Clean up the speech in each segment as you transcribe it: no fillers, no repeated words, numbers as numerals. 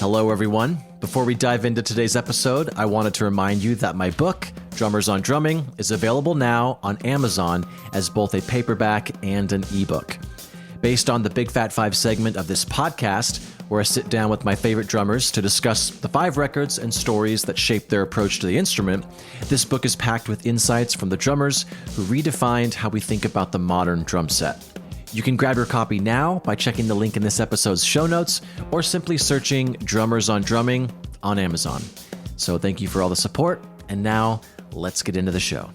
Hello, everyone. Before we dive into today's episode, I wanted to remind you that my book, Drummers on Drumming, is available now on Amazon as both a paperback and an ebook. Based on the Big Fat 5 segment of this podcast, where I sit down with my favorite drummers to discuss the 5 records and stories that shaped their approach to the instrument, this book is packed with insights from the drummers who redefined how we think about the modern drum set. You can grab your copy now by checking the link in this episode's show notes or simply searching Drummers on Drumming on Amazon. So thank you for all the support, and now let's get into the show.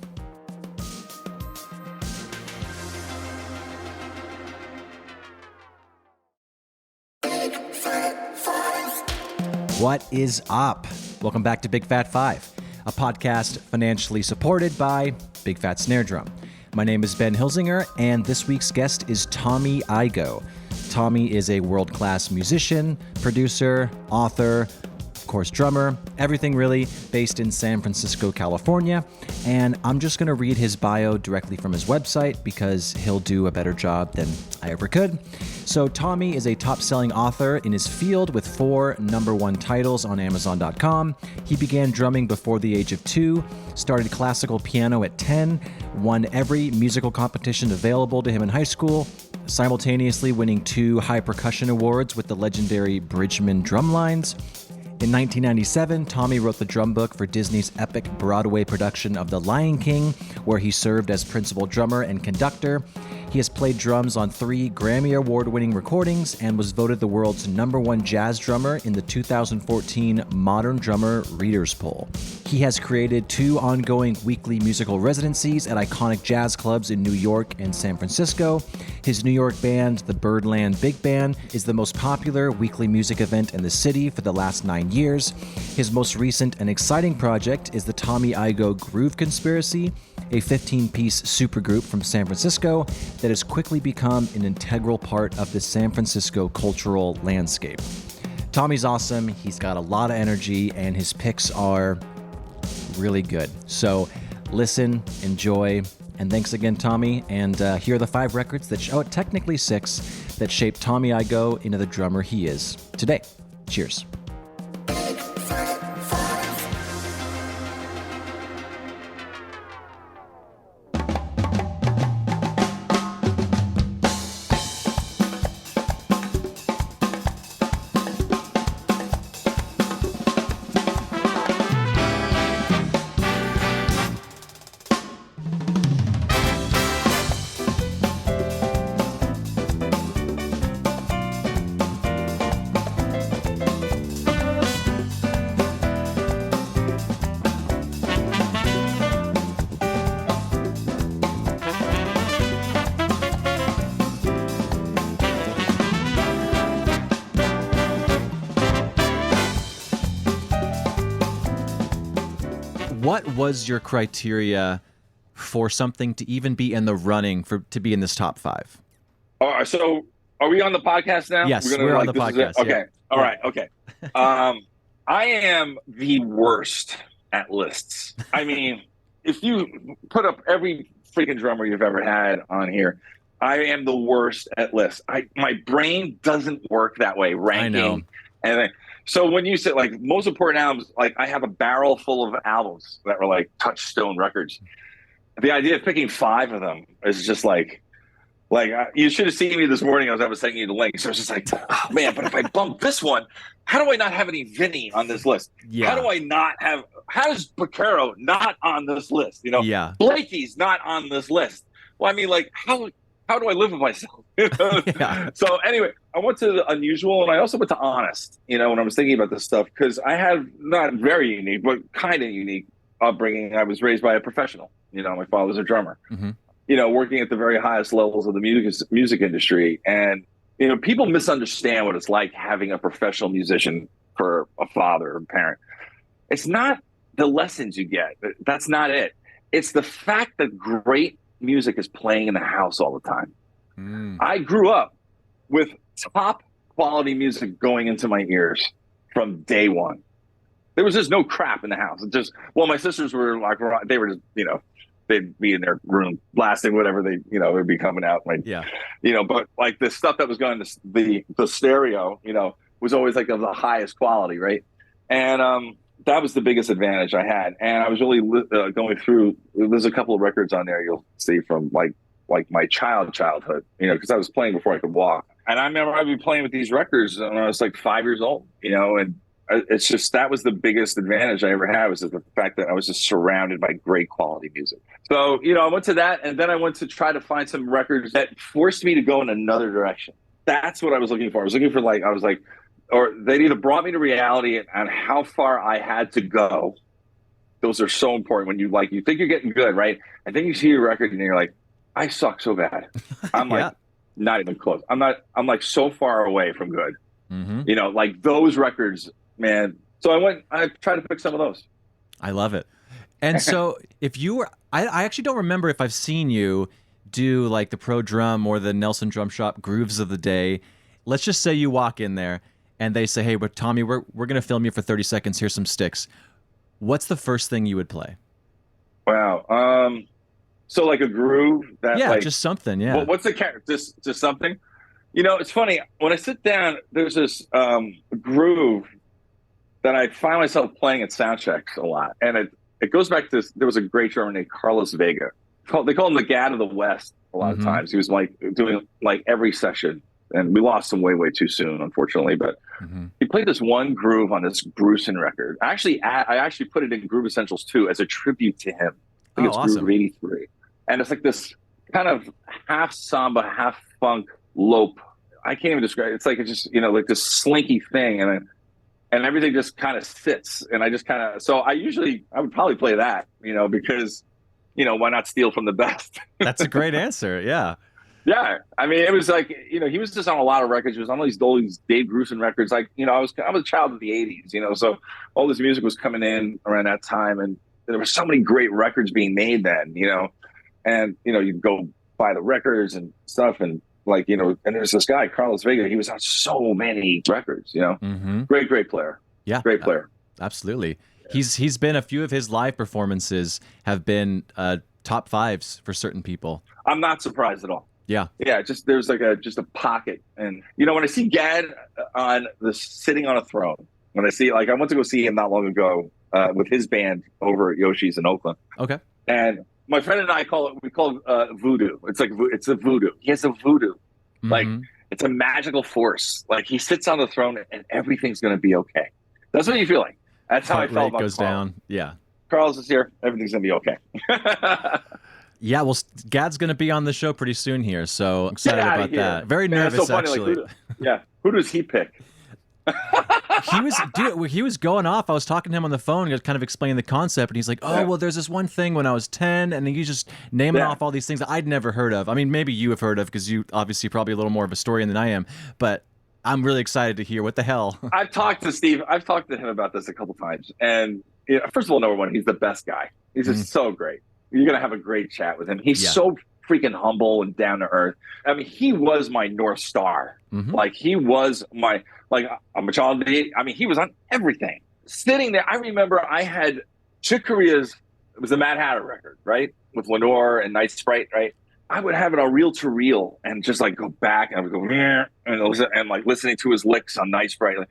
What is up? Welcome back to Big Fat 5, a podcast financially supported by Big Fat Snare Drum. My name is Ben Hilsinger, and this week's guest is Tommy Igoe. Tommy is a world-class musician, producer, author, of course, drummer, everything really, based in San Francisco, California. And I'm just going to read his bio directly from his website because he'll do a better job than I ever could. So Tommy is a top-selling author in his field with 4 #1 titles on Amazon.com. He began drumming before the age of 2, started classical piano at 10, won every musical competition available to him in high school, simultaneously winning 2 high percussion awards with the legendary Bridgman drumlines. In 1997, Tommy wrote the drum book for Disney's epic Broadway production of The Lion King, where he served as principal drummer and conductor. He has played drums on 3 Grammy Award-winning recordings and was voted the world's #1 jazz drummer in the 2014 Modern Drummer Readers Poll. He has created 2 ongoing weekly musical residencies at iconic jazz clubs in New York and San Francisco. His New York band, the Birdland Big Band, is the most popular weekly music event in the city for the last 9 years. His most recent and exciting project is the Tommy Igoe Groove Conspiracy, a 15-piece supergroup from San Francisco that has quickly become an integral part of the San Francisco cultural landscape. Tommy's awesome, he's got a lot of energy, and his picks are really good. So listen, enjoy, and thanks again, Tommy. And here are the 5 records that technically 6, that shaped Tommy Igoe into the drummer he is today. Cheers. What was your criteria for something to even be in the running to be in this top 5? So are we on the podcast now? Yes, we're on the podcast. Okay. Yeah. All right. Okay. I am the worst at lists. I mean, if you put up every freaking drummer you've ever had on here, I am the worst at lists. My brain doesn't work that way, ranking. And so when you say like most important albums, like I have a barrel full of albums that were like touchstone records. The idea of picking 5 of them is just like you should have seen me this morning as I was sending you the link. So it's just like, oh man, but if I bump this one, how do I not have any Vinny on this list? Yeah. How is Picaro not on this list? You know, yeah. Blakey's not on this list. Well, I mean, like how do I live with myself? Yeah. So anyway, I went to the unusual and I also went to honest, when I was thinking about this stuff, because I have not very unique, but kind of unique upbringing. I was raised by a professional. My father's a drummer, working at the very highest levels of the music industry. And, people misunderstand what it's like having a professional musician for a father or parent. It's not the lessons you get. That's not it. It's the fact that great music is playing in the house all the time. I grew up with top quality music going into my ears from day one. There was just no crap in the house. My sisters were like, they were just, they'd be in their room blasting whatever would be coming out. But like the stuff that was going to the stereo, was always like of the highest quality, right? And that was the biggest advantage I had. And I was really going through. There's a couple of records on there you'll see from like my childhood, you know, because I was playing before I could walk. And I remember I'd be playing with these records when I was like 5 years old, you know, and it's just, that was the biggest advantage I ever had, was the fact that I was just surrounded by great quality music. So, you know, I went to that, and then I went to try to find some records that forced me to go in another direction. That's what I was looking for. I was looking for or they'd either brought me to reality and how far I had to go. Those are so important when you think you're getting good, right? And then you see your record and you're like, I suck so bad. I'm like, not even close. I'm like so far away from good. Mm-hmm. You know, like those records, man. So I tried to pick some of those. I love it. And so if you were, I actually don't remember if I've seen you do like the Pro Drum or the Nelson Drum Shop Grooves of the Day. Let's just say you walk in there and they say, hey, but Tommy, we're going to film you for 30 seconds. Here's some sticks. What's the first thing you would play? Wow. So like a groove that, yeah, just something. Yeah. What's the character? Just something. You know, it's funny when I sit down. There's this groove that I find myself playing at sound checks a lot, and it goes back to this. There was a great drummer named Carlos Vega. They call him the Gad of the West. A lot of times he was like doing like every session, and we lost him way too soon, unfortunately. But he played this one groove on this Grusin record. I actually put it in Groove Essentials 2 as a tribute to him. I think it's awesome. Groove 83. And it's like this kind of half samba, half funk lope. I can't even describe it. It's like, it's just, you know, like this slinky thing. And everything just kind of sits. And I just kind of, so I would probably play that, you know, because, you know, why not steal from the best? That's a great answer. Yeah. Yeah. I mean, it was like, you know, he was just on a lot of records. He was on all these Dave Grusin records. Like, you know, I was a child of the 80s, you know, so all this music was coming in around that time. And there were so many great records being made then, you know. And, you know, you go buy the records and stuff. And like, you know, and there's this guy, Carlos Vega, he was on so many records, you know, great player. Yeah. Great player. Absolutely. Yeah. He's been, a few of his live performances have been top fives for certain people. I'm not surprised at all. Yeah. Yeah. Just, there's like just a pocket. And, you know, when I see Gad sitting on a throne, when I see, like, I went to go see him not long ago with his band over at Yoshi's in Oakland. Okay. And my friend and I call it voodoo. It's like, it's a voodoo. He has a voodoo. Like, it's a magical force. Like, he sits on the throne and everything's going to be okay. That's what you feel like. That's how I felt about goes Carl. Down. Yeah. Carlos is here. Everything's going to be okay. Yeah, well, Gad's going to be on the show pretty soon here, so I'm excited about that. Very nervous, so funny, actually. Like, who does he pick? He was going off. I was talking to him on the phone, kind of explaining the concept, and he's like, well, there's this one thing when I was 10, and he's just naming off all these things that I'd never heard of. I mean, maybe you have heard of, because you obviously probably a little more of a historian than I am, but I'm really excited to hear what the hell. I've talked to Steve. I've talked to him about this a couple times, and you know, first of all, number one, he's the best guy. He's just so great. You're going to have a great chat with him. He's so freaking humble and down to earth. I mean, he was my North Star. Like, he was my, like, I'm a child of the 80s. I mean, he was on everything. Sitting there, I remember I had Chick Corea's, it was the Mad Hatter record, right? With Lenore and Night Sprite, right? I would have it on reel to reel and just like go back and I would go, and like listening to his licks on Night Sprite, like,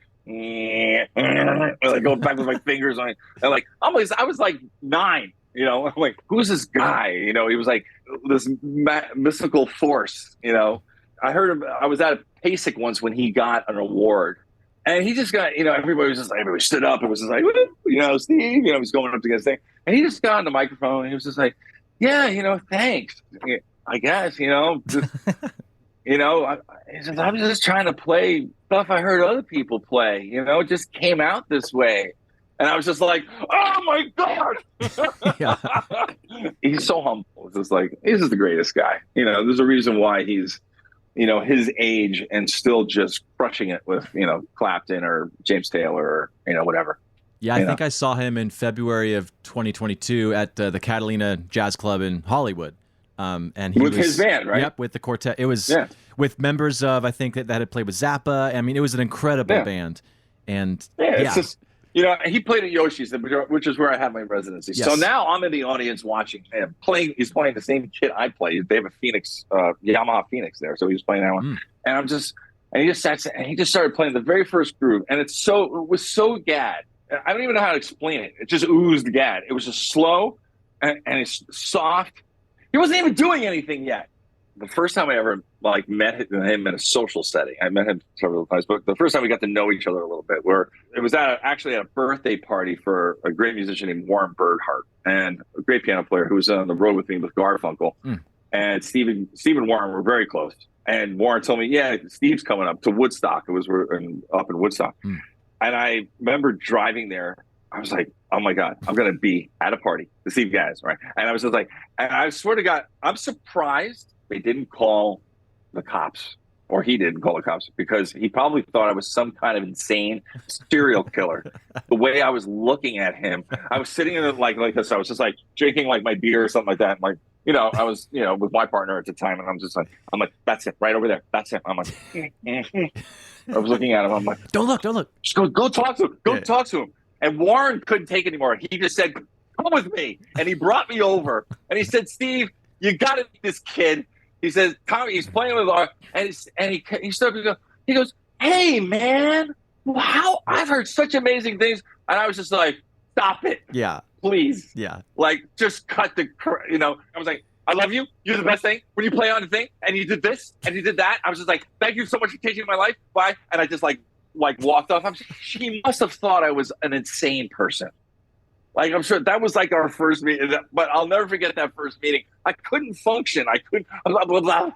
like going back with my fingers on it. And like, I was like 9. You know, I'm like, who's this guy? You know, he was like this mystical force, you know. I heard him, I was at a PASIC once when he got an award. And he just got, you know, everybody stood up and was just like, you know, Steve, you know, he's going up to get his thing. And he just got on the microphone and he was just like, yeah, you know, thanks. I guess, you know, just, you know, I was just trying to play stuff I heard other people play, you know, it just came out this way. And I was just like, oh my God. He's so humble. It's just like, he's just the greatest guy. You know, there's a reason why he's, you know, his age and still just crushing it with, you know, Clapton or James Taylor or, you know, whatever. Yeah, I think I saw him in February of 2022 at the Catalina Jazz Club in Hollywood. And he was his band, right? Yep, with the quartet. It was with members of, I think, that had played with Zappa. I mean, it was an incredible band. And it's just, you know, he played at Yoshi's, which is where I had my residency. Yes. So now I'm in the audience watching him playing. He's playing the same kit I play. They have a Phoenix, Yamaha Phoenix there, so he was playing that one. And I'm just And he just sat and he just started playing the very first groove. And it was so gad. I don't even know how to explain it. It just oozed gad. It was just slow and it's soft. He wasn't even doing anything yet. The first time I ever like met him in a social setting, I met him several times, but the first time we got to know each other a little bit, where it was actually at a birthday party for a great musician named Warren Birdhart, and a great piano player who was on the road with me with Garfunkel. And Steve and Warren were very close. And Warren told me, yeah, Steve's coming up to Woodstock. It was up in Woodstock. And I remember driving there. I was like, oh my God, I'm going to be at a party to see you guys, right? And I was just like, and I swear to God, I'm surprised they didn't call the cops, or he didn't call the cops, because he probably thought I was some kind of insane serial killer. The way I was looking at him, I was sitting in it like this. I was just like drinking like my beer or something like that. Like, I was, with my partner at the time, and I'm like, that's it, right over there. That's it. I'm like, I was looking at him. I'm like, don't look. Just go talk to him. Talk to him. And Warren couldn't take it anymore. He just said, come with me. And he brought me over. And he said, Steve, you got to meet this kid. He says, Tommy, he's playing with our, and he started to go, he goes, hey, man, wow, I've heard such amazing things. And I was just like, stop it. Yeah. Please. Yeah. Like, just cut the, I was like, I love you. You're the best thing. When you play on the thing, and you did this, and you did that, I was just like, thank you so much for changing my life. Bye. And I just like walked off. She must have thought I was an insane person. Like, I'm sure that was like our first meeting, but I'll never forget that first meeting. I couldn't function. I couldn't. Blah, blah, blah.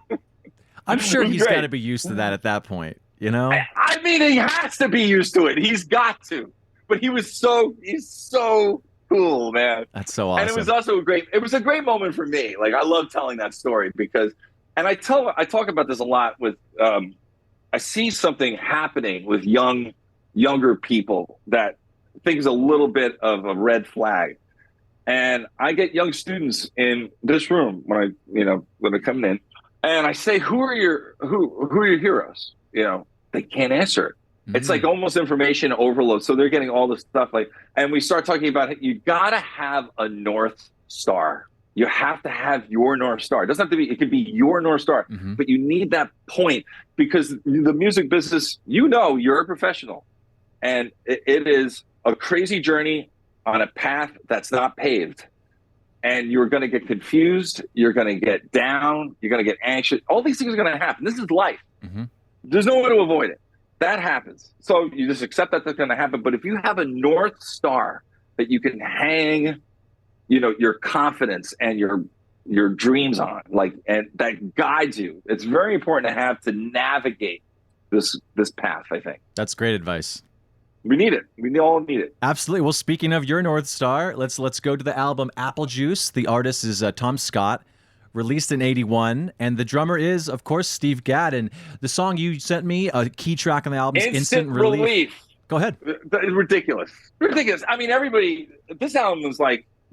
I'm sure he's got to be used to that at that point, I mean, he has to be used to it. He's got to. But he's so cool, man. That's so awesome. And it was also it was a great moment for me. Like, I love telling that story because, and I talk about this a lot with, I see something happening with younger people that think is a little bit of a red flag. And I get young students in this room when they're coming in, and I say, who are your heroes? They can't answer it. It's like almost information overload. So they're getting all this stuff and we start talking about it. You got to have a North Star. You have to have your North Star. It doesn't have to be, it could be your North Star, but you need that point, because the music business, you're a professional, and it is a crazy journey on a path that's not paved. And you're going to get confused. You're going to get down. You're going to get anxious. All these things are going to happen. This is life. There's no way to avoid it. That happens. So you just accept that that's going to happen. But if you have a North Star that you can hang, your confidence and your dreams on, and that guides you, it's very important to have to navigate this path, I think. That's great advice. We need it. We all need it. Absolutely. Well, speaking of your North Star, let's go to the album Apple Juice. The artist is Tom Scott, released in '81, and the drummer is, of course, Steve Gadd. And the song you sent me, a key track on the album, is Instant Relief. Go ahead. It's ridiculous. I mean, everybody, this album is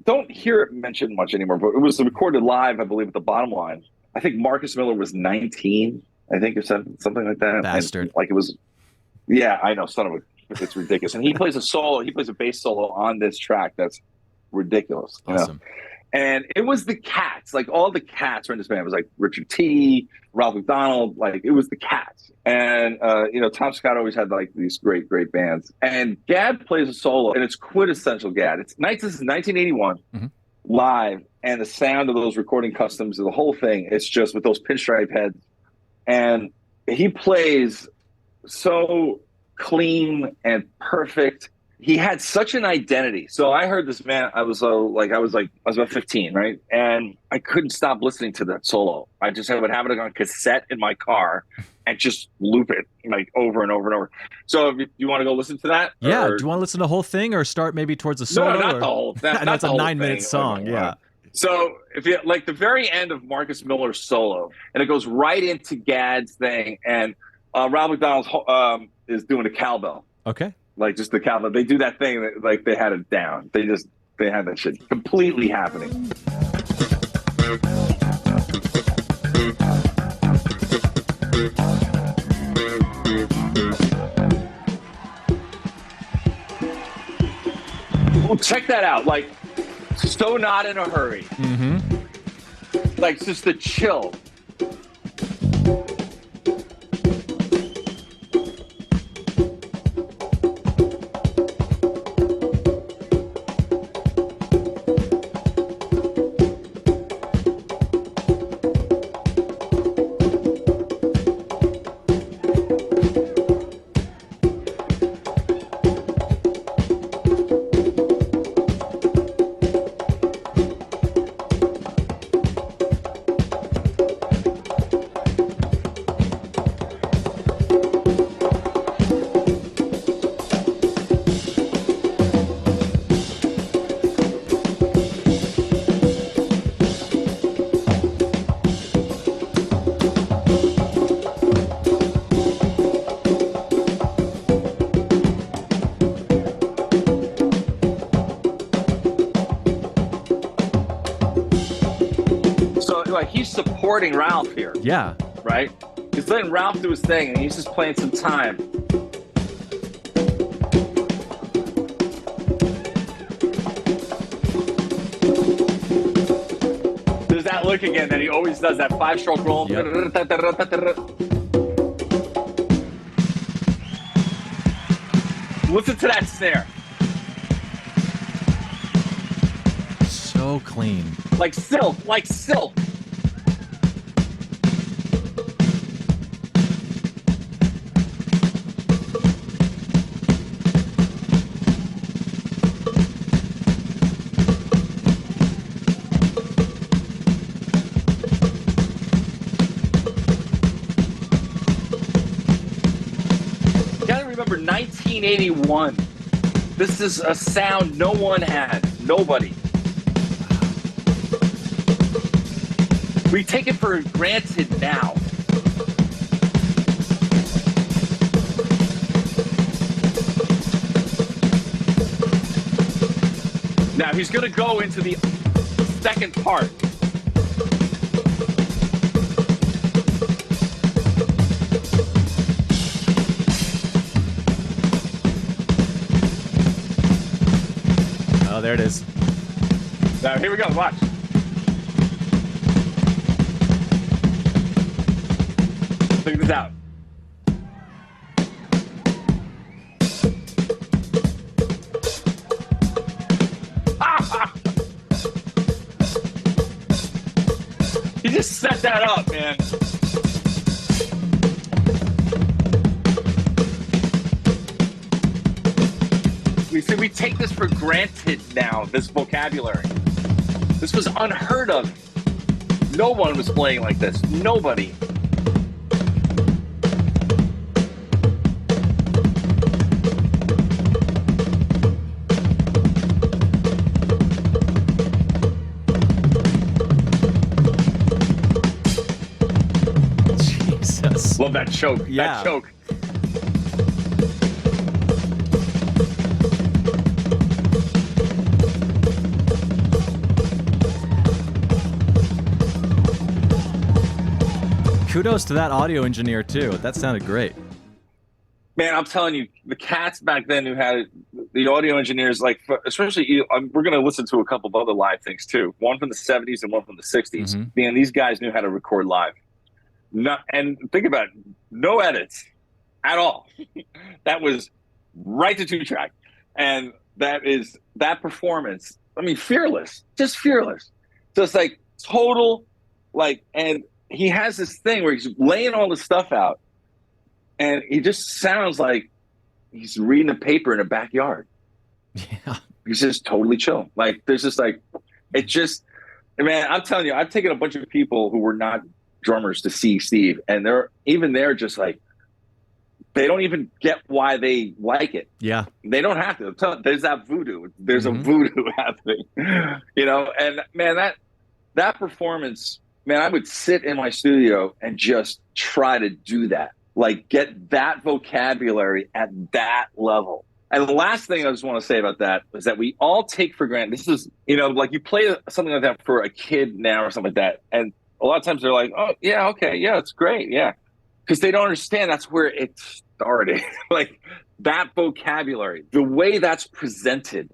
don't hear it mentioned much anymore, but it was recorded live, I believe, at the Bottom Line. I think Marcus Miller was 19, I think, or something like that. Bastard. And, it was, yeah, I know, son of a, it's ridiculous. And he plays a bass solo on this track that's ridiculous. Awesome. And it was the Cats, all the Cats were in this band. It was Richard T., Ralph McDonald, it was the Cats. And, Tom Scott always had these great, great bands. And Gadd plays a solo, and it's quintessential Gadd. This is 1981, live, and the sound of those recording customs, the whole thing, it's just with those pinstripe heads. And he plays so clean and perfect. He had such an identity. So I heard this man, I was about 15, right? And I couldn't stop listening to that solo. I would have it on cassette in my car and just loop it over and over and over. So if you want to go listen to that? Yeah. Do you want to listen to the whole thing, or start maybe towards the solo? No, not the whole thing. I know it's a 9-minute song. Yeah. So if you the very end of Marcus Miller's solo, and it goes right into Gadd's thing, and Ralph McDonald is doing a cowbell. Okay. Just the cowbell. They do that thing that they had it down. They had that shit completely happening. Well, check that out. So not in a hurry. Just the chill. like he's supporting Ralph here. Yeah. Right? He's letting Ralph do his thing, and he's just playing some time. There's that look again that he always does, that 5-stroke roll. Yep. Listen to that snare. So clean. Like silk, like silk. Remember 1981. This is a sound no one had. Nobody. We take it for granted now. Now he's going to go into the second part. Oh, there it is. Now, here we go. Watch. Check this out. He just set that up, man. We take this for granted now, this vocabulary. This was unheard of. No one was playing like this. Nobody. Jesus. Love that choke. Yeah. That choke. Kudos to that audio engineer too. That sounded great. Man, I'm telling you, the cats back then who had it, the audio engineers, like, especially, we're going to listen to a couple of other live things too. One from the 70s and one from the 60s. Mm-hmm. Man, these guys knew how to record live. And think about it, no edits at all. That was right to 2-track. And that performance, I mean, fearless, just fearless. Just like total, like, and he has this thing where he's laying all this stuff out and he just sounds like he's reading a paper in a backyard. Yeah. He's just totally chill. Like, there's just like, it just, man, I'm telling you, I've taken a bunch of people who were not drummers to see Steve, and they're just like, they don't even get why they like it. Yeah. They don't have to. There's that voodoo. There's a voodoo happening, and man, that performance, man, I would sit in my studio and just try to do that. Like, get that vocabulary at that level. And the last thing I just want to say about that is that we all take for granted. This is, like you play something like that for a kid now or something like that. And a lot of times they're like, oh, yeah, okay, yeah, it's great, yeah. Because they don't understand that's where it started. Like, that vocabulary, the way that's presented,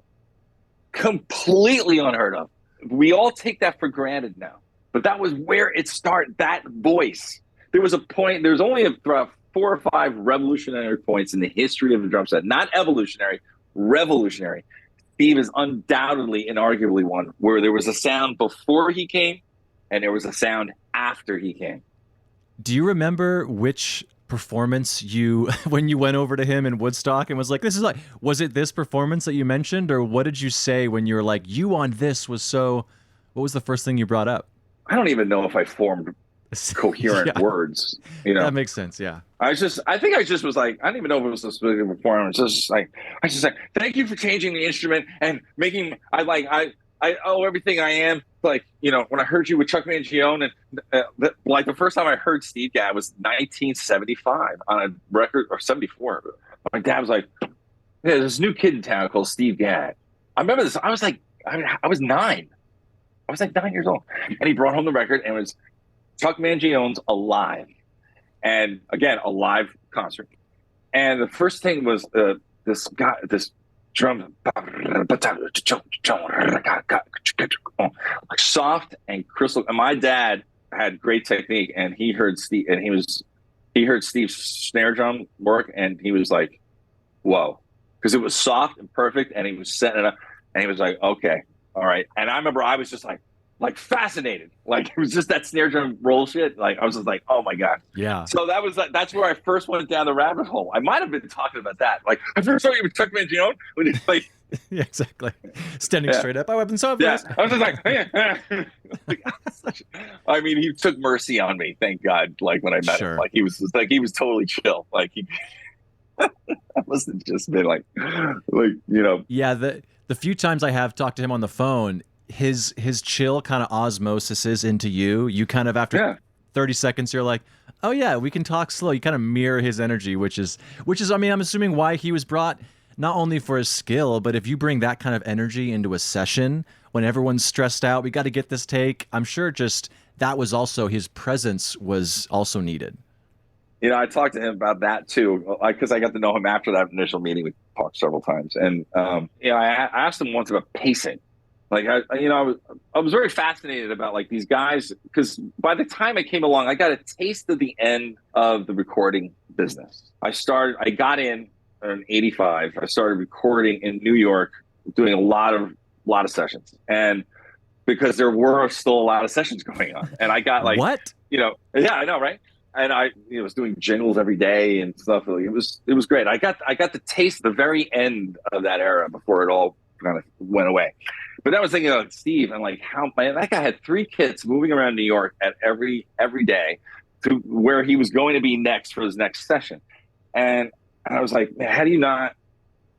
completely unheard of. We all take that for granted now. But that was where it started, that voice. There was a point, there's only about 4 or 5 revolutionary points in the history of the drum set. Not evolutionary, revolutionary. Steve is undoubtedly and arguably one where there was a sound before he came and there was a sound after he came. Do you remember which performance when you went over to him in Woodstock and was like, was it this performance that you mentioned? Or what did you say when you were like, you on this was so, what was the first thing you brought up? I don't even know if I formed coherent words. That makes sense. Yeah. I think I just was like, I don't even know if it was a specific performance. I just like, thank you for changing the instrument and making, I owe everything I am. Like, when I heard you with Chuck Mangione and like the first time I heard Steve Gadd was 1975 on a record, or 74. My dad was like, yeah, there's this new kid in town called Steve Gadd. I remember this. I was like, I was 9. I was like 9 years old. And he brought home the record, and it was Chuck Mangione's Alive. And again, a live concert. And the first thing was this drum, like soft and crystal. And my dad had great technique, and he heard Steve's snare drum work, and he was like, whoa, because it was soft and perfect, and he was setting it up, and he was like, okay, all right. And I remember I was just like fascinated. Like, it was just that snare drum roll shit. Like, I was just like, oh my God. Yeah. So that's where I first went down the rabbit hole. I might have been talking about that. Like, I first saw you with Chuck Mangione when he's like, yeah, exactly. Standing straight up. I weapon so fast. Yeah. I was just like, I mean, he took mercy on me. Thank God. Like, when I met him, like, he was totally chill. Like, he I must have just been like, Yeah. The few times I have talked to him on the phone, his chill kind of osmosis into you kind of, after 30 seconds, you're like, oh yeah, we can talk slow. You kind of mirror his energy, which is, I mean, I'm assuming why he was brought, not only for his skill, but if you bring that kind of energy into a session when everyone's stressed out, we got to get this take. I'm sure just that was also, his presence was also needed. I talked to him about that too, because I got to know him after that initial meeting. We talked several times, and I asked him once about pacing. Like, I was very fascinated about, like, these guys, because by the time I came along, I got a taste of the end of the recording business. I got in 85. I started recording in New York, doing a lot of sessions, and because there were still a lot of sessions going on, and I got like, what? Yeah, I know, right? And I was doing jingles every day and stuff. It was great. I got the taste the very end of that era before it all kind of went away. But I was thinking of Steve, and like, that guy had 3 kids moving around New York at every day to where he was going to be next for his next session. And I was like, man,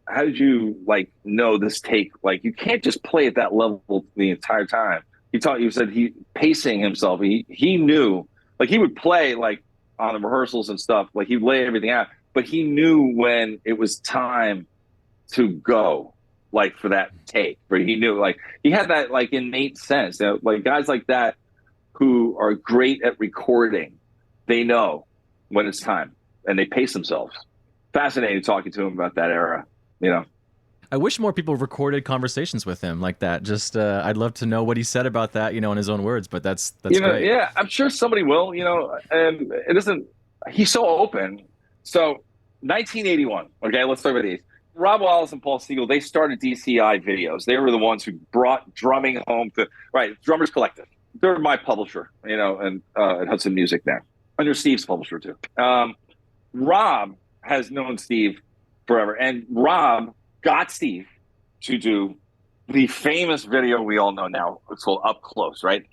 how did you like know this take? Like, you can't just play at that level the entire time. He said he pacing himself. He knew, like, he would play like on the rehearsals and stuff, like he'd lay everything out, but he knew when it was time to go, like, for that take. But he knew, like, he had that like innate sense. Like, guys like that who are great at recording, they know when it's time and they pace themselves. Fascinating talking to him about that era. I wish more people recorded conversations with him like that. Just I'd love to know what he said about that, in his own words. But that's great. Yeah, I'm sure somebody will. And it isn't. He's so open. So 1981. Okay, let's talk about these. Rob Wallace and Paul Siegel, they started DCI Videos. They were the ones who brought drumming home to Drummers Collective. They're my publisher, and at Hudson Music now. Under Steve's publisher too. Rob has known Steve forever, and Rob got Steve to do the famous video we all know now. It's called Up Close, right?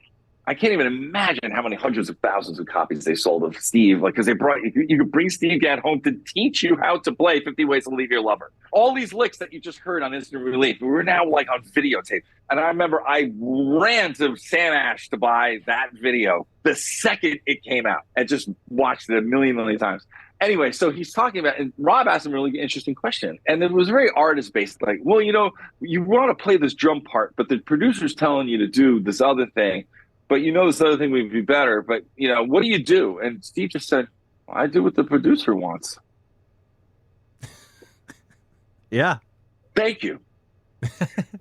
I can't even imagine how many hundreds of thousands of copies they sold of Steve, like, because you could bring Steve Gadd home to teach you how to play 50 Ways to Leave Your Lover. All these licks that you just heard on Instant Relief, we were now like on videotape. And I remember I ran to Sam Ash to buy that video the second it came out and just watched it a million times. Anyway, so he's talking about, and Rob asked him a really interesting question. And it was very artist-based. Like, well, you want to play this drum part, but the producer's telling you to do this other thing. But this other thing would be better. But, what do you do? And Steve just said, I do what the producer wants. Yeah. Thank you.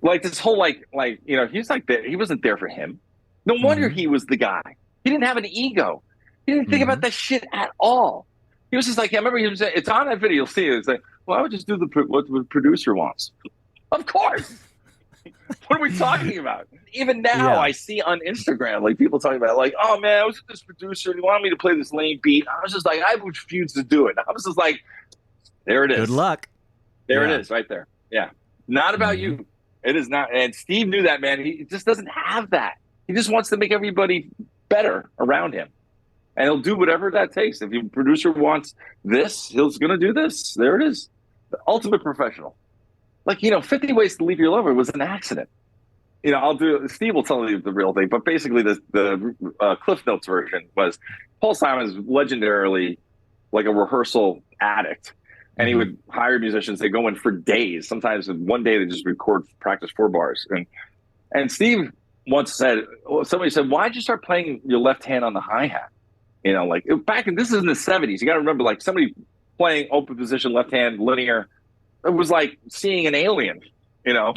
Like, this whole, he's like, he wasn't there for him. No wonder he was the guy. He didn't have an ego. He didn't think about that shit at all. He was just like, I remember he was saying, it's on that video, you'll see it. It's like, well, I would just do what the producer wants. Of course. What are we talking about? Even now, I see on Instagram, like, people talking about, like, oh man, I was with this producer and he wanted me to play this lame beat. I was just like, I refused to do it. I was just like, there it is. Good luck. There it is, right there. Yeah. Not about you. It is not. And Steve knew that, man. He just doesn't have that. He just wants to make everybody better around him. And he'll do whatever that takes. If your producer wants this, he's going to do this. There it is. The ultimate professional. Like, 50 Ways to Leave Your Lover was an accident. Steve will tell you the real thing, but basically the Cliff Notes version was Paul Simon's legendarily like a rehearsal addict. And he would hire musicians. They go in for days. Sometimes in one day they just practice 4 bars. And Steve, once said, somebody said, why'd you start playing your left hand on the hi-hat? You know, like this is in the 70s. You got to remember, like somebody playing open position, left hand, linear, it was like seeing an alien, you know?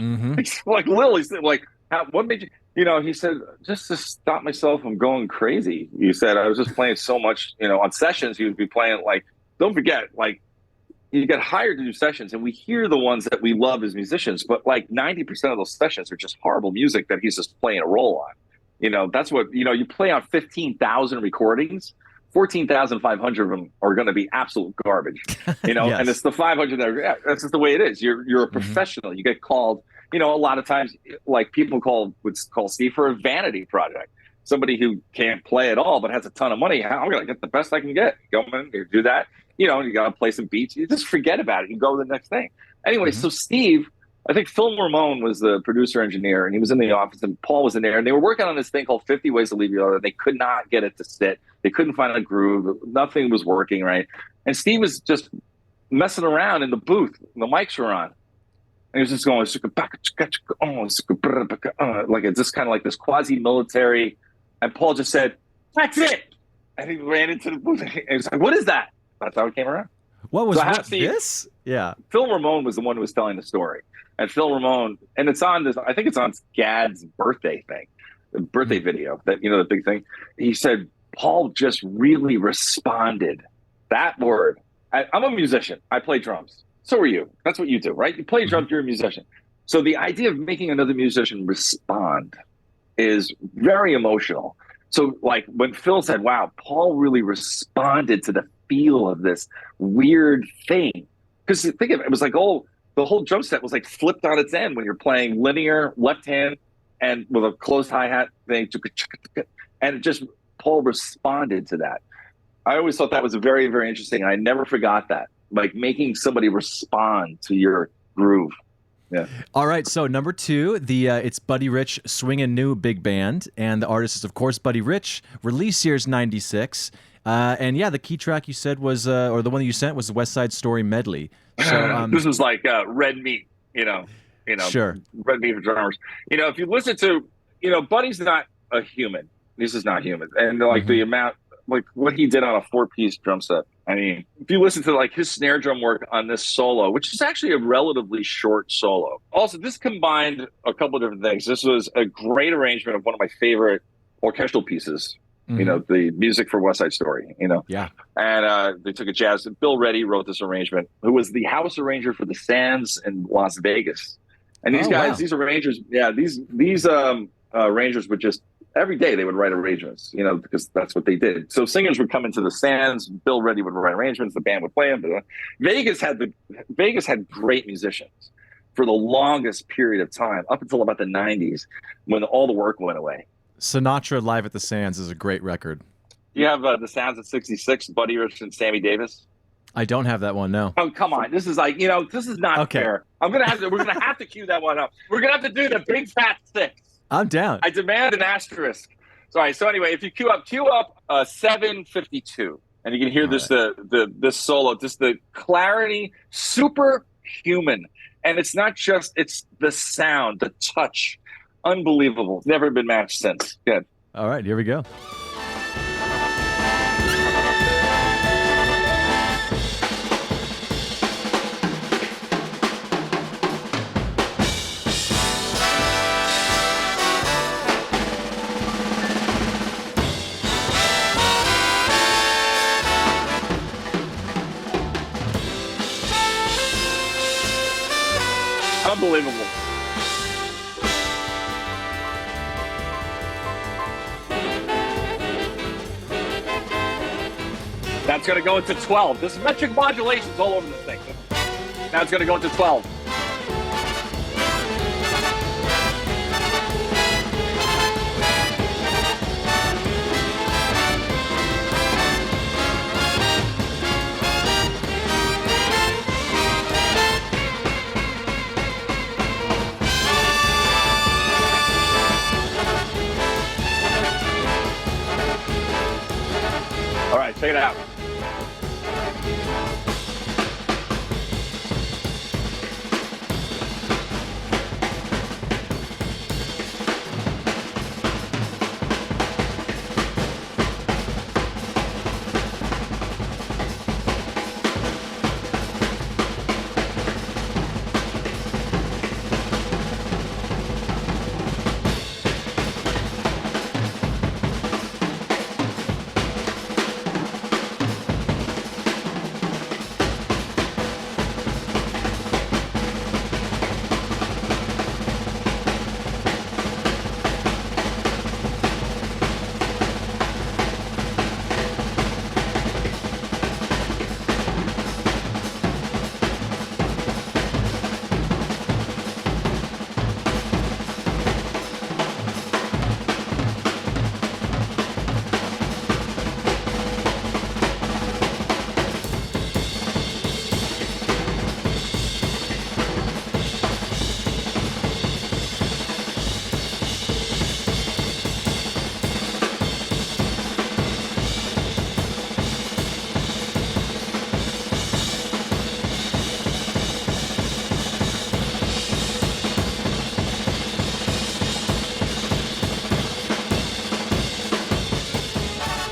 Like literally, like, what made you, you know, he said, just to stop myself from going crazy. He said, I was just playing so much, you know, on sessions, he would be playing, like, don't forget, like, you get hired to do sessions, and we hear the ones that we love as musicians, but like 90% of those sessions are just horrible music that he's just playing a role on. You know, that's what, you know, you play on 15,000 recordings, 14,500 of them are going to be absolute garbage, you know, and it's the 500 that are, that's just the way it is. You're a professional. You get called, you know, a lot of times, like people would call Steve for a vanity project. Somebody who can't play at all, but has a ton of money. I'm going to get the best I can get. Go in, you do that. You know, you got to play some beats. You just forget about it. You go to the next thing. Anyway, so Steve, I think Phil Ramone was the producer engineer, and he was in the office, and Paul was in there, and they were working on this thing called 50 Ways to Leave Your Lover. They could not get it to sit. They couldn't find a groove. Nothing was working right. And Steve was just messing around in the booth. The mics were on. And he was just going, like it's just kind of like this quasi-military. And Paul just said, "That's it." And he ran into the booth. And he was like, "What is that?" That's how it came around. What was this? Yeah. Phil Ramone was the one who was telling the story. And Phil Ramone, and it's on this, I think it's on Gad's birthday thing, the birthday video, that, you know, the big thing. He said, Paul just really responded. That word. I'm a musician. I play drums. So are you. That's what you do, right? You play drums, you're a musician. So the idea of making another musician respond is very emotional. So like when Phil said, wow, Paul really responded to the feel of this weird thing. Because think of it, it was like, oh, the whole drum set was like flipped on its end when you're playing linear left hand and with a closed hi-hat thing. And it just, Paul responded to that. I always thought that was very, very interesting. I never forgot that, like making somebody respond to your groove. Yeah. All right. So number 2, it's Buddy Rich Swingin' New Big Band, and the artist is of course Buddy Rich. Release year's '96, and yeah, the key track you said was, or the one that you sent was the West Side Story medley. So this was like red meat, you know, sure, red meat for drummers. You know, if you listen to, you know, Buddy's not a human. This is not human, and like the amount, like what he did on a 4-piece drum set. I mean, if you listen to like his snare drum work on this solo, which is actually a relatively short solo. Also, this combined a couple of different things. This was a great arrangement of one of my favorite orchestral pieces, you know, the music for West Side Story, you know? Yeah. And they took a jazz. Bill Reddy wrote this arrangement, who was the house arranger for the Sands in Las Vegas. And these guys, these arrangers, these arrangers would just, every day they would write arrangements, you know, because that's what they did. So singers would come into the Sands, Bill Reddy would write arrangements, the band would play them. Vegas had great musicians for the longest period of time, up until about the 90s, when all the work went away. Sinatra Live at the Sands is a great record. You have the Sands at 66, Buddy Rich and Sammy Davis. I don't have that one, no. Oh, come on. This is like, you know, this is not fair. We're going to have to cue that one up. We're going to have to do the Big Fat 6. I'm down. I demand an asterisk. Sorry. So anyway, if you queue up 752, and you can hear this this solo, just the clarity, superhuman. And it's not just, it's the sound, the touch, unbelievable. It's never been matched since. Good. All right, here we go. Unbelievable. That's going to go into 12. This metric modulation's all over this thing. Now it's going to go into 12. All right, check it out.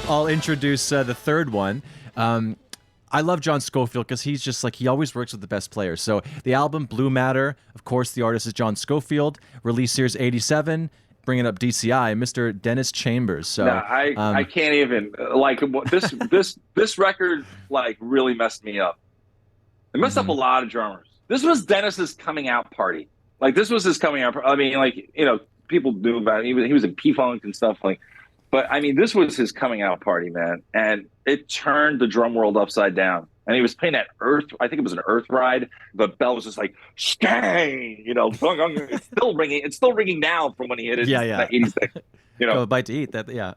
I'll introduce the third one. I love John Scofield because he's just like, he always works with the best players. So the album Blue Matter, of course, the artist is John Scofield. Release year's 87. Bringing up DCI, Mr. Dennis Chambers. So no, I can't even like this record like really messed me up. It messed up a lot of drummers. This was Dennis's coming out party. Like this was his coming out. I mean, like, you know, people knew about it. He was in P-Funk and stuff like. But I mean, this was his coming out party, man, and it turned the drum world upside down. And he was playing that Earth. I think it was an Earth Ride. The bell was just like skang, you know. It's still ringing. It's still ringing now from when he hit it. Yeah. In 86. You know, go a bite to eat that. Yeah.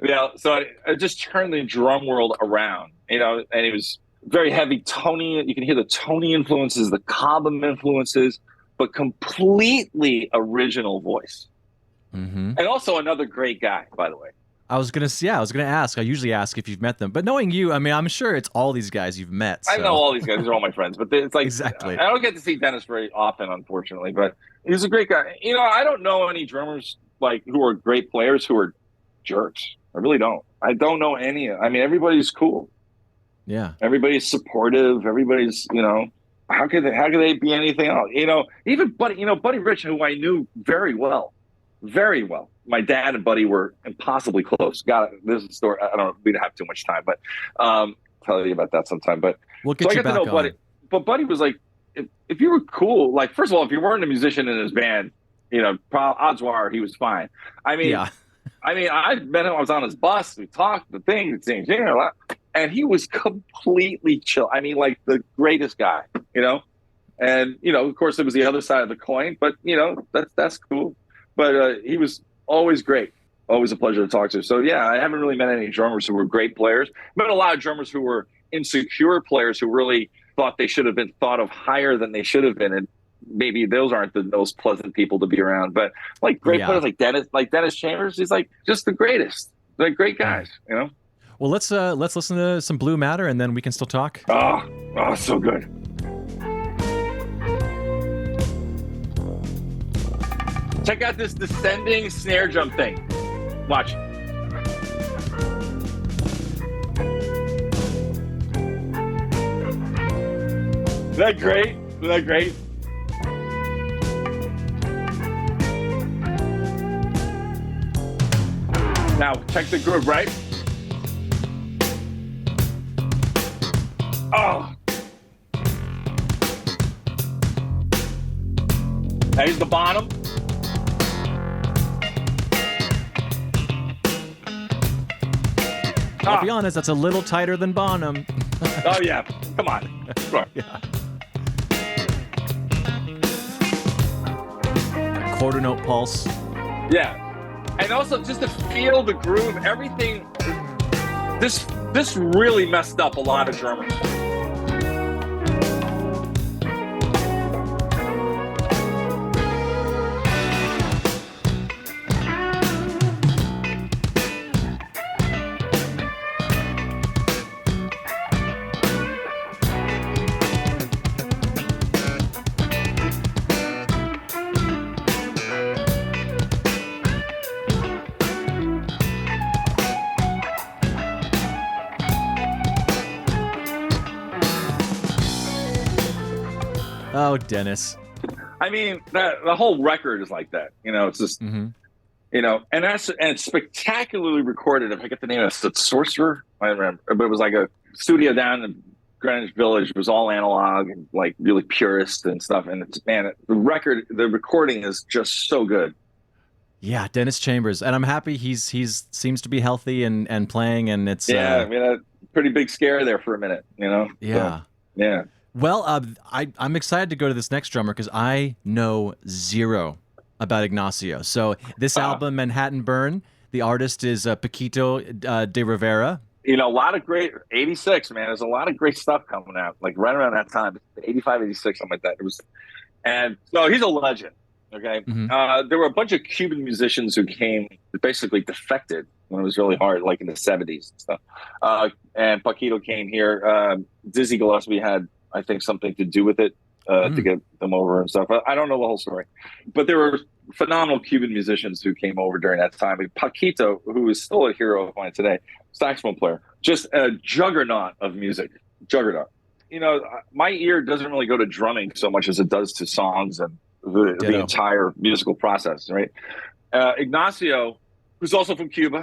Yeah. So it just turned the drum world around. You know, and it was very heavy Tony. You can hear the Tony influences, the Cobham influences, but completely original voice. And also another great guy, by the way. I was gonna ask. I usually ask if you've met them, but knowing you, I mean, I'm sure it's all these guys you've met. So. I know all these guys; these are all my friends. But it's like exactly. I don't get to see Dennis very often, unfortunately. But he's a great guy. You know, I don't know any drummers like who are great players who are jerks. I really don't. I don't know any. I mean, everybody's cool. Yeah, everybody's supportive. Everybody's, you know. How could they be anything else? You know, even Buddy Rich, who I knew very well. Very well. My dad and Buddy were impossibly close. This is a story. I don't. We don't have too much time, but tell you about that sometime. But we'll get you back on. Buddy. But Buddy was like, if you were cool, like first of all, if you weren't a musician in his band, you know, odds are he was fine. I mean, I met him. I was on his bus. We talked. The thing, and he was completely chill. I mean, like the greatest guy, you know. And you know, of course, it was the other side of the coin. But you know, that's cool. But he was always great. Always a pleasure to talk to. So, yeah, I haven't really met any drummers who were great players. I met a lot of drummers who were insecure players who really thought they should have been thought of higher than they should have been. And maybe those aren't the most pleasant people to be around. But, like, great players like Dennis Chambers, he's, like, just the greatest. They're great guys, you know? Well, let's listen to some Blue Matter, and then we can still talk. Oh, so good. Check out this descending snare drum thing. Watch. Isn't that great? Isn't that great? Now, check the groove, right? Oh. Now here's the bottom. I'll be honest, that's a little tighter than Bonham. Oh, yeah. Come on. Sure. Yeah. Quarter note pulse. Yeah. And also just to feel the groove, everything. This really messed up a lot of drummers. Oh, Dennis. I mean, the whole record is like that. You know, it's just, you know, and it's spectacularly recorded. If I get the name of it, it's Sorcerer. I don't remember, but it was like a studio down in Greenwich Village. It was all analog and like really purist and stuff. And it's, man, the recording is just so good. Yeah, Dennis Chambers, and I'm happy he's seems to be healthy and playing, and it's I mean, a pretty big scare there for a minute, you know. Yeah, so, yeah. Well, I'm excited to go to this next drummer because I know zero about Ignacio. So this album, Manhattan Burn, the artist is Paquito de Rivera. You know, a lot of great 86, man. There's a lot of great stuff coming out, like right around that time, 85, 86, something like that. It was, and so he's a legend. Okay, there were a bunch of Cuban musicians who came, basically defected when it was really hard, like in the 70s and stuff. And Paquito came here. Dizzy Gillespie had, I think, something to do with it to get them over and stuff. I don't know the whole story, but there were phenomenal Cuban musicians who came over during that time. Paquito, who is still a hero of mine today, saxophone player, just a juggernaut of music, juggernaut. My ear doesn't really go to drumming so much as it does to songs and the entire musical process, right? Ignacio, who's also from Cuba,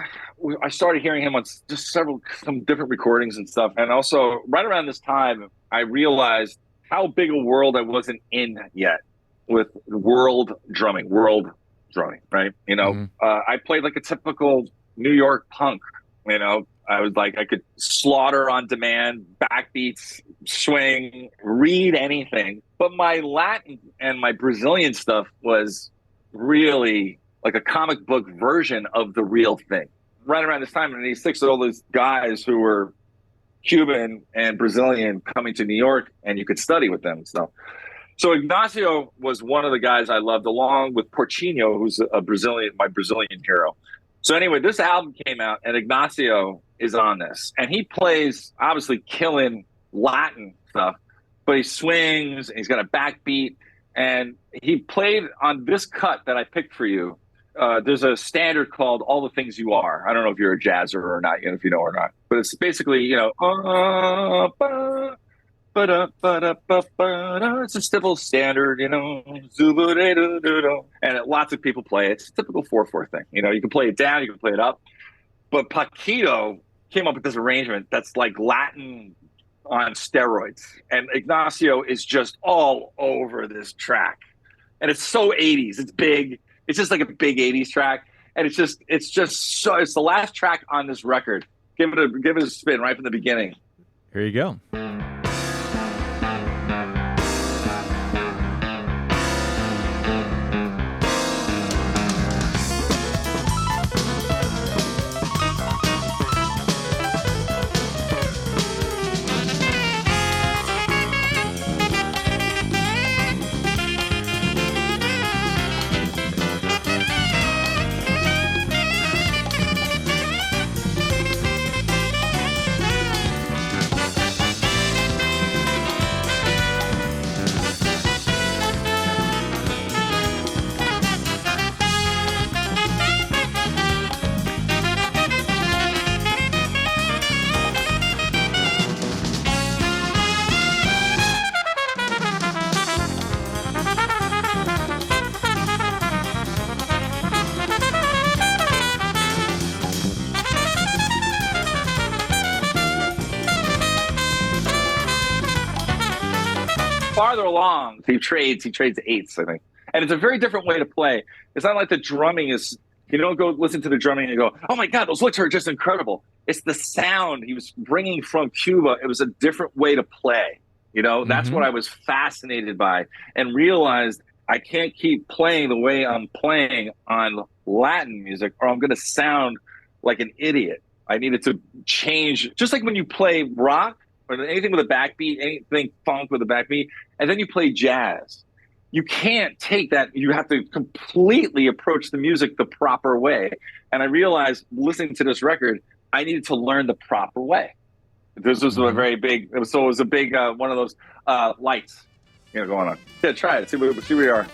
I started hearing him on just some different recordings and stuff. And also, right around this time, I realized how big a world I wasn't in yet with world drumming, right? I played like a typical New York punk, I was like, I could slaughter on demand, backbeats, swing, read anything. But my Latin and my Brazilian stuff was really like a comic book version of the real thing. Right around this time in '86, all these guys who were Cuban and Brazilian coming to New York, and you could study with them and stuff. So Ignacio was one of the guys I loved, along with Portinho, who's my Brazilian hero. So anyway, this album came out, and Ignacio is on this. And he plays, obviously, killing Latin stuff, but he swings, and he's got a backbeat. And he played on this cut that I picked for you. There's a standard called All the Things You Are. I don't know if you're a jazzer or not, if you know or not. But it's basically, it's a simple standard, and lots of people play it. It's a typical 4/4 thing. You can play it down, you can play it up. But Paquito came up with this arrangement that's like Latin on steroids. And Ignacio is just all over this track. And it's so 80s. It's big. It's just like a big 80s track. And it's the last track on this record. Give it a spin right from the beginning. Here you go. Farther along, he trades eighths, I think. And it's a very different way to play. It's not like the drumming is, you don't go listen to the drumming and go, oh my God, those licks are just incredible. It's the sound he was bringing from Cuba. It was a different way to play. That's what I was fascinated by, and realized I can't keep playing the way I'm playing on Latin music, or I'm going to sound like an idiot. I needed to change, just like when you play rock, or anything with a backbeat, anything funk with a backbeat, and then you play jazz. You can't take that. You have to completely approach the music the proper way. And I realized, listening to this record, I needed to learn the proper way. This was a very big, it was a big, one of those lights going on. Yeah, try it. See where we are.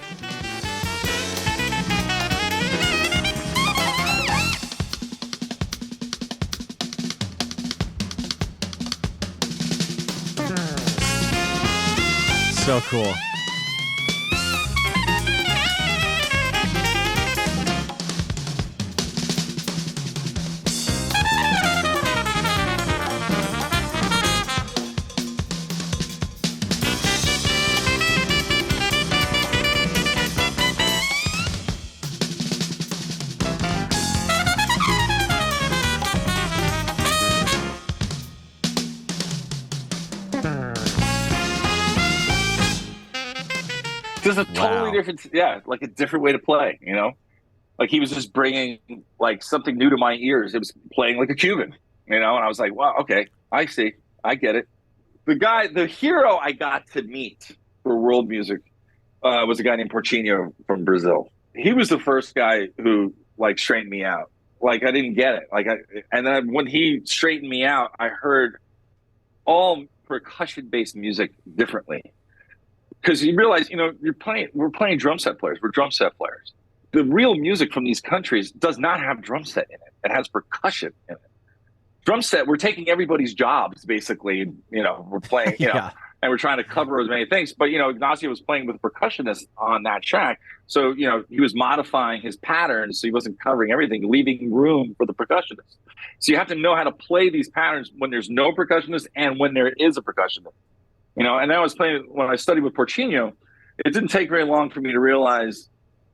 So cool. There's a totally different, like a different way to play, Like he was just bringing like something new to my ears. It was playing like a Cuban, and I was like, wow, okay, I see, I get it. The hero I got to meet for world music was a guy named Portinho from Brazil. He was the first guy who like straightened me out. Like I didn't get it. And then when he straightened me out, I heard all percussion-based music differently. Because you realize, we're playing drum set players. We're drum set players. the real music from these countries does not have drum set in it. It has percussion in it. Drum set, we're taking everybody's jobs, basically. We're playing, Yeah. and we're trying to cover as many things. But, Ignacio was playing with a percussionist on that track. So, he was modifying his patterns so he wasn't covering everything, leaving room for the percussionist. So you have to know how to play these patterns when there's no percussionist and when there is a percussionist. And I was playing, when I studied with Porcino, it didn't take very long for me to realize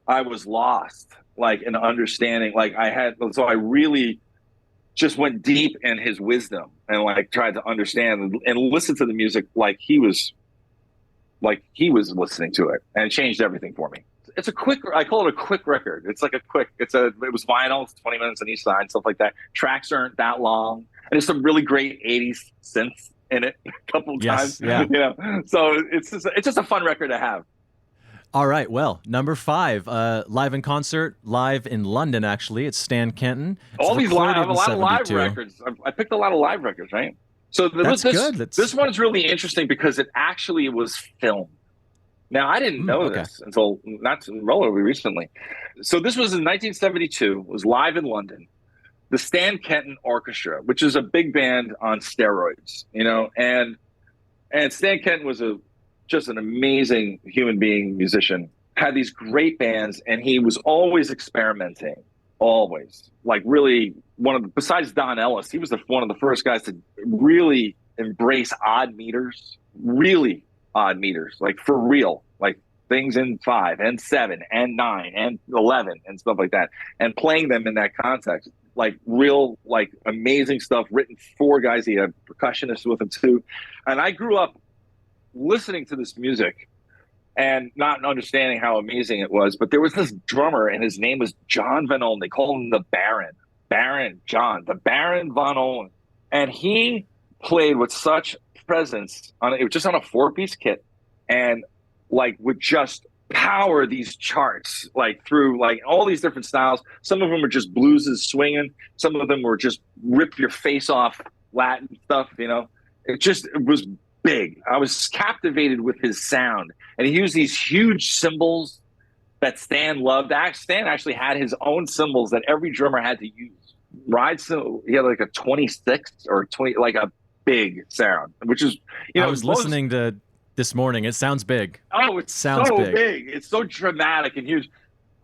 I was lost, like, in understanding. So I really just went deep in his wisdom and like tried to understand and listen to the music like he was listening to it, and it changed everything for me. It's I call it a quick record. It was vinyl, it's 20 minutes on each side, stuff like that. Tracks aren't that long, and there's some really great 80s synths in it a couple of times. Yeah. So it's just a fun record to have. All right. Well, number 5, live in concert, live in London, actually. It's Stan Kenton. All these live, I have a lot of live records. I picked a lot of live records, right? So this one's really interesting because it actually was filmed. Now, I didn't know this until not relatively recently. So this was in 1972. It was live in London. The Stan Kenton Orchestra, which is a big band on steroids, and Stan Kenton was just an amazing human being, musician, had these great bands, and he was always experimenting, always. Like, really, besides Don Ellis, he was one of the first guys to really embrace odd meters, really odd meters, like for real, like things in 5 and 7 and 9 and 11 and stuff like that, and playing them in that context, like real, like amazing stuff written for guys. He had percussionists with him too. And I grew up listening to this music and not understanding how amazing it was. But there was this drummer, and his name was John Van Ollen. They called him the Baron. The Baron Van Ollen. And he played with such presence it was just on a 4-piece kit, and like would just power these charts like through like all these different styles. Some of them were just blueses swinging. Some of them were just rip your face off Latin stuff. It was big. I was captivated with his sound, and he used these huge cymbals that Stan loved. Stan actually had his own cymbals that every drummer had to use. He had like a 26 or 20, like a big sound, which is, I was listening to this morning. It sounds big. Oh, it sounds so big. It's so dramatic and huge.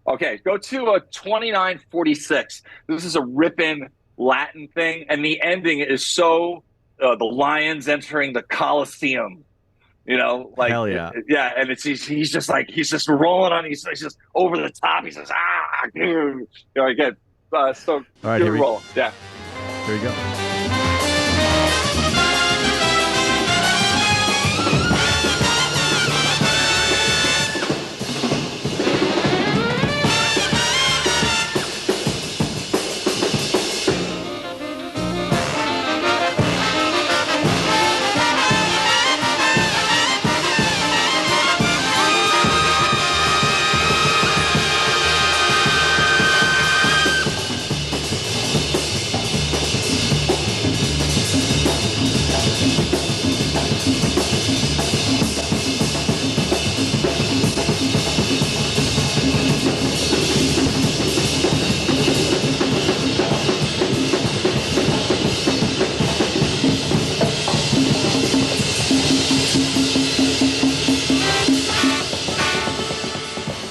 Okay, go to a 2946. This is a ripping Latin thing, and the ending is so the lions entering the Colosseum. Like hell yeah, yeah, and he's just rolling on. He's just over the top. He says, dude. Again. So all right, here we roll. Yeah, here we go.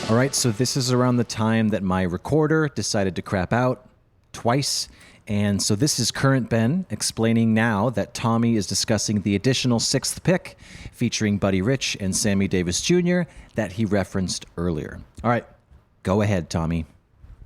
All right, so this is around the time that my recorder decided to crap out twice. And so this is Current Ben explaining now that Tommy is discussing the additional 6th pick featuring Buddy Rich and Sammy Davis Jr. that he referenced earlier. All right, go ahead, Tommy.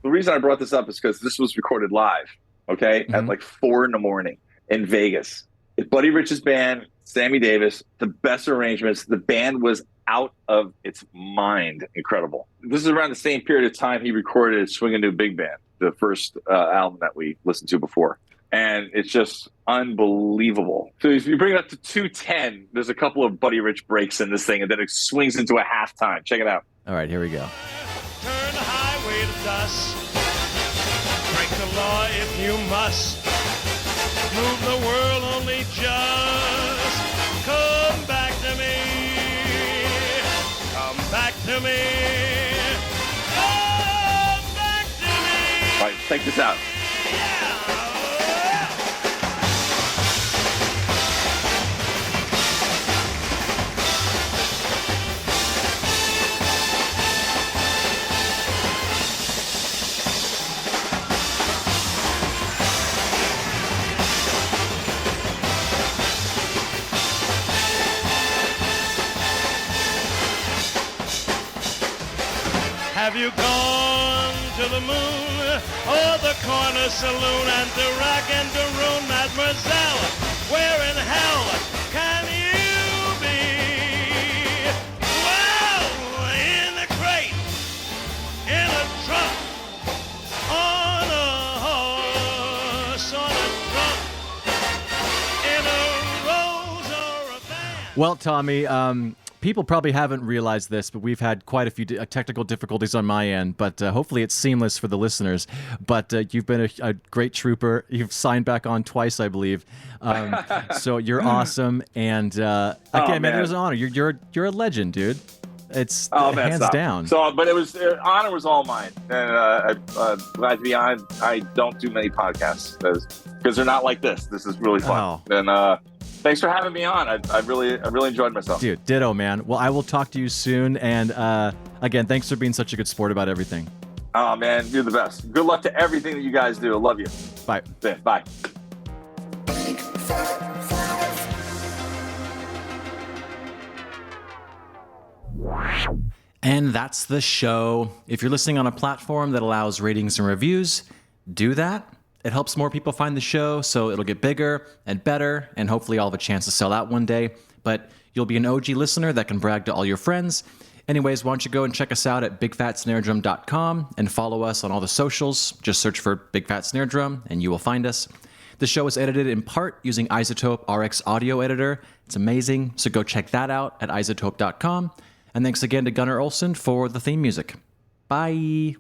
The reason I brought this up is because this was recorded live, okay, at like 4 a.m. in Vegas. It's Buddy Rich's band, Sammy Davis, the best arrangements. The band was out of its mind incredible. This is around the same period of time he recorded Swingin' New Big Band, the first album that we listened to before. And it's just unbelievable. So if you bring it up to 2:10, there's a couple of Buddy Rich breaks in this thing, and then it swings into a halftime. Check it out. All right, here we go. Turn the highway to dust. Break the law if you must. Move the world only just. Come back to me. Come back to me. Oh, All right, check this out. Have you gone to the moon or the corner saloon and to rock and to ruin, mademoiselle? Where in hell can you be? Well, in a crate, in a trunk, on a horse, on a trunk, in a rose or a van. Well, Tommy, people probably haven't realized this, but we've had quite a few technical difficulties on my end, but hopefully it's seamless for the listeners. But you've been a great trooper. You've signed back on twice, I believe. So you're awesome. And again, man, it was an honor. You're a legend, dude. It's hands down. So, but it was honor was all mine, and I'm glad to be on. I don't do many podcasts because they're not like this. This is really fun, and thanks for having me on. I really enjoyed myself. Dude, ditto, man. Well, I will talk to you soon, and again, thanks for being such a good sport about everything. Oh man, you're the best. Good luck to everything that you guys do. I love you. Bye. Bye. And that's the show. If you're listening on a platform that allows ratings and reviews, do that. It helps more people find the show, so it'll get bigger and better, and hopefully I'll have a chance to sell out one day. But you'll be an OG listener that can brag to all your friends. Anyways, why don't you go and check us out at bigfatsnaredrum.com and follow us on all the socials. Just search for Big Fat Snare Drum, and you will find us. The show is edited in part using Isotope RX Audio Editor. It's amazing, so go check that out at isotope.com. And thanks again to Gunnar Olsen for the theme music. Bye.